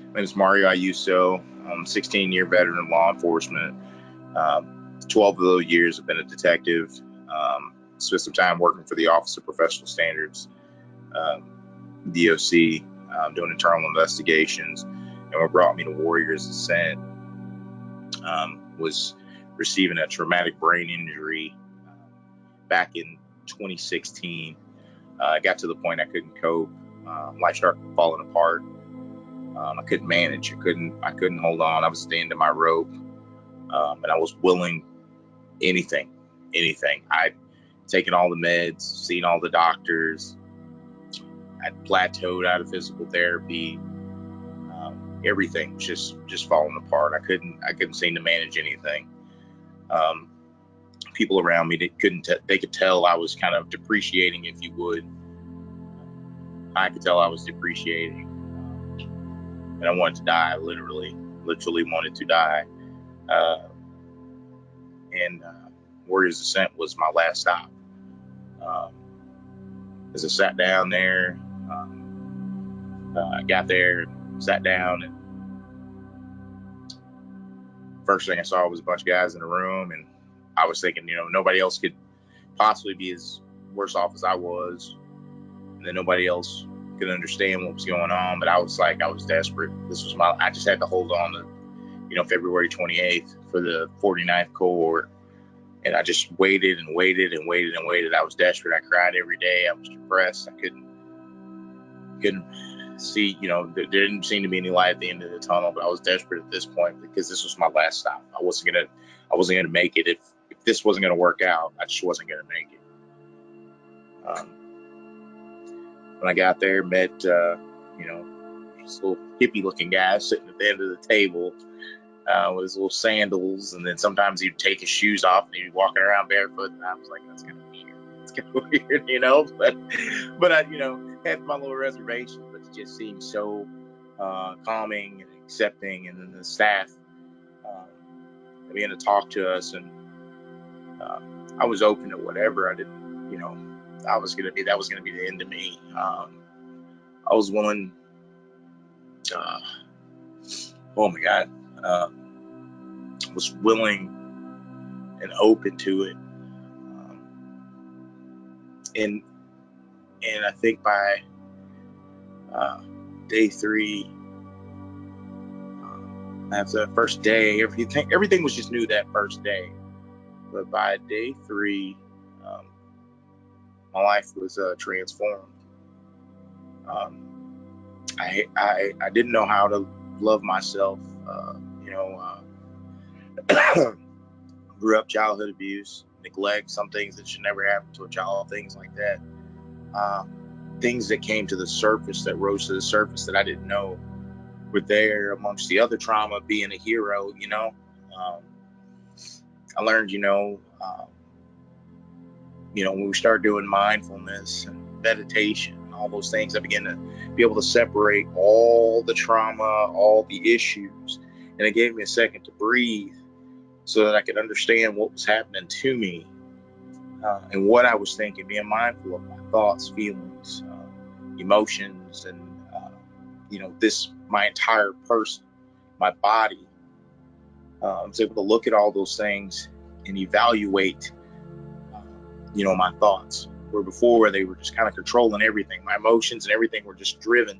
My name is Mario Ayuso. I'm a 16-year veteran of law enforcement. 12 of those years I've been a detective. Spent some time working for the Office of Professional Standards, DOC, doing internal investigations. And what brought me to Warriors Ascent was receiving a traumatic brain injury back in 2016. I got to the point I couldn't cope. Life started falling apart. I couldn't manage. I couldn't hold on. I was at the end of my rope, and I was willing anything. I'd taken all the meds, seen all the doctors. I'd plateaued out of physical therapy. Everything was just falling apart. I couldn't seem to manage anything. People around me they could tell I was kind of depreciating, if you would. I could tell I was depreciating. And I wanted to die, literally wanted to die. And Warriors Ascent was my last stop. As I sat down there, I got there, sat down, and first thing I saw was a bunch of guys in the room, and I was thinking, nobody else could possibly be as worse off as I was, and then nobody else could understand what was going on. But I was desperate. I just had to hold on to, February 28th for the 49th cohort. And I just waited and waited and waited and waited. I was desperate. I cried every day. I was depressed. I couldn't see, there didn't seem to be any light at the end of the tunnel, but I was desperate at this point because this was my last stop. I wasn't gonna make it. If this wasn't gonna work out, I just wasn't gonna make it. When I got there, met, this little hippie looking guy sitting at the end of the table, with his little sandals, and then sometimes he'd take his shoes off and he'd be walking around barefoot, and I was like, that's kind of weird. It's kind of weird, but I, had my little reservation, but it just seemed so calming and accepting. And then the staff began to talk to us, and I was open to whatever. I didn't, that was gonna be the end of me. I was willing. Oh my God. Was willing and open to it, and I think by day 3, after the first day, everything was just new that first day. But by day 3, my life was transformed. I didn't know how to love myself. Grew up childhood abuse, neglect, some things that should never happen to a child, things like that. Things that came to the surface, that rose to the surface, that I didn't know were there amongst the other trauma. Being a hero, I learned, when we started doing mindfulness and meditation and all those things, I began to be able to separate all the trauma, all the issues, and it gave me a second to breathe, so that I could understand what was happening to me, and what I was thinking, being mindful of my thoughts, feelings, emotions, and, my entire person, my body. I was able to look at all those things and evaluate, my thoughts, where before they were just kind of controlling everything. My emotions and everything were just driven,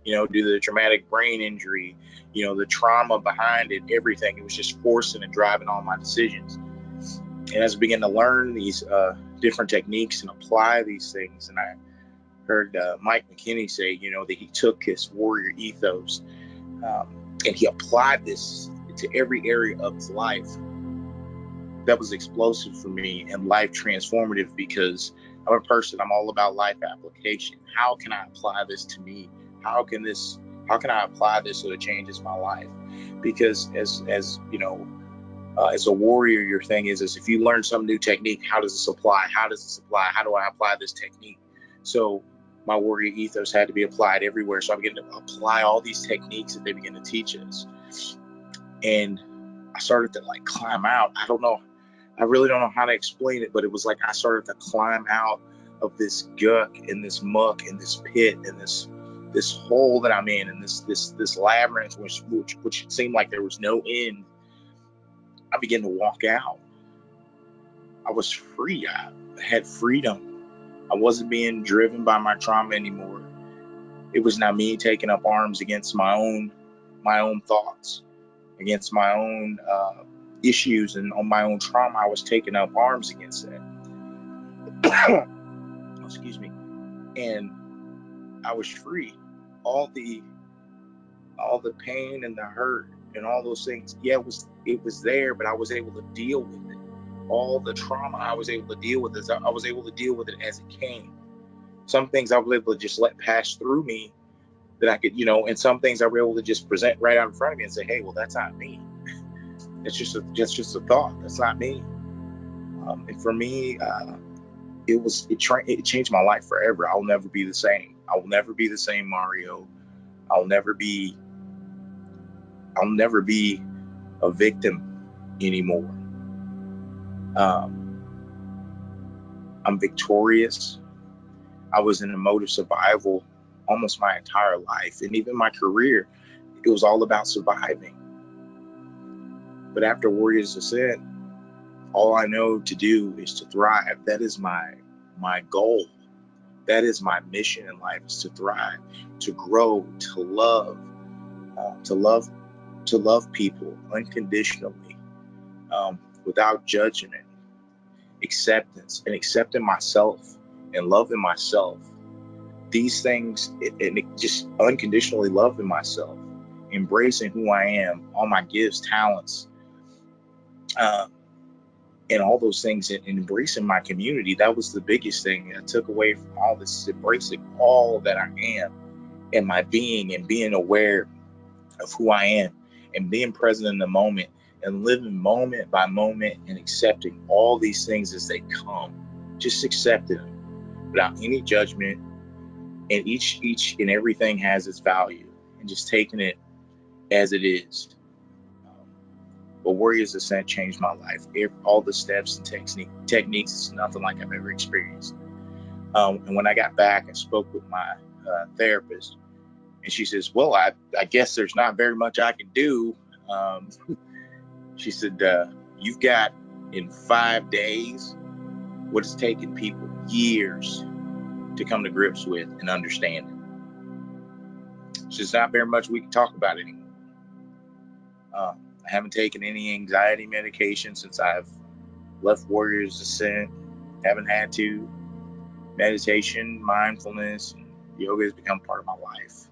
due to the traumatic brain injury, the trauma behind it, everything. It was just forcing and driving all my decisions. And as I began to learn these different techniques and apply these things, and I heard Mike McKinney say, that he took his warrior ethos, and he applied this to every area of his life. That was explosive for me and life transformative, because I'm a person, I'm all about life application. How can I apply this to me? How can I apply this so it changes my life? Because as a warrior, your thing is if you learn some new technique, how does this apply? How do I apply this technique? So my warrior ethos had to be applied everywhere. So I began to apply all these techniques that they began to teach us. And I started to climb out. I really don't know how to explain it, but it was like I started to climb out of this gunk and this muck and this pit and this this hole that I'm in, and this labyrinth, which seemed like there was no end. I began to walk out. I was free. I had freedom. I wasn't being driven by my trauma anymore. It was not me taking up arms against my own thoughts, against my own issues, and on my own trauma. I was taking up arms against that. Excuse me. And I was free. All the pain and the hurt and all those things, yeah, it was there, but I was able to deal with it. All the trauma, I was able to deal with it. I was able to deal with it as it came. Some things I was able to just let pass through me, that I could, and some things I were able to just present right out in front of me and say, hey, well, that's not me. That's just a thought. That's not me. And for me, it changed my life forever. I'll never be the same. I will never be the same Mario. I'll never be a victim anymore. I'm victorious. I was in a mode of survival almost my entire life, and even my career, it was all about surviving. But after Warriors Ascent, all I know to do is to thrive. That is my goal. That is my mission in life, is to thrive, to grow, to love people unconditionally, without judgment, acceptance, and accepting myself and loving myself. These things, and just unconditionally loving myself, embracing who I am, all my gifts, talents, and all those things, and embracing my community. That was the biggest thing I took away from all this, embracing all that I am and my being, and being aware of who I am, and being present in the moment, and living moment by moment, and accepting all these things as they come, just accepting them without any judgment, and each and everything has its value, and just taking it as it is. But Warriors Ascent changed my life. All the steps and techniques is nothing like I've ever experienced. And when I got back and spoke with my therapist, and she says, well, I guess there's not very much I can do. She said, you've got in 5 days what it's taken people years to come to grips with and understand it. She says, not very much we can talk about anymore. I haven't taken any anxiety medication since I've left Warriors Ascent. Haven't had to. Meditation, mindfulness, and yoga has become part of my life.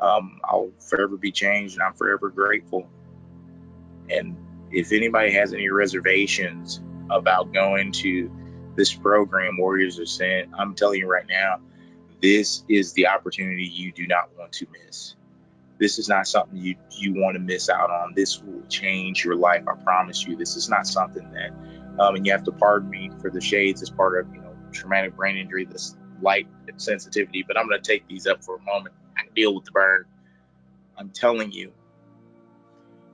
I'll forever be changed, and I'm forever grateful. And if anybody has any reservations about going to this program, Warriors Ascent, I'm telling you right now, this is the opportunity you do not want to miss. This is not something you want to miss out on. This will change your life, I promise you. This is not something that, and you have to pardon me for the shades as part of, traumatic brain injury, this light sensitivity, but I'm going to take these up for a moment. I can deal with the burn. I'm telling you,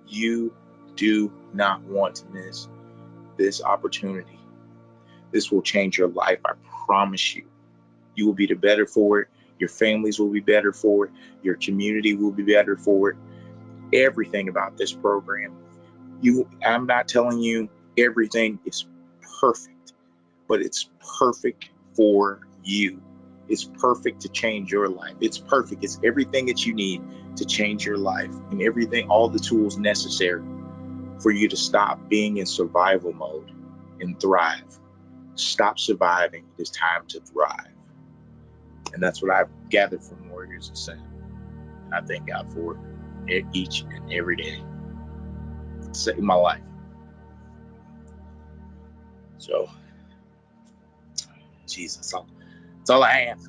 you do not want to miss this opportunity. This will change your life, I promise you. You will be the better for it. Your families will be better for it. Your community will be better for it. Everything about this program, I'm not telling you everything is perfect, but it's perfect for you. It's perfect to change your life. It's perfect. It's everything that you need to change your life, and everything, all the tools necessary for you to stop being in survival mode and thrive. Stop surviving. It is time to thrive. And that's what I've gathered from Warriors Ascent. And I thank God for it each and every day. It saved my life. So, Jesus, that's all I have.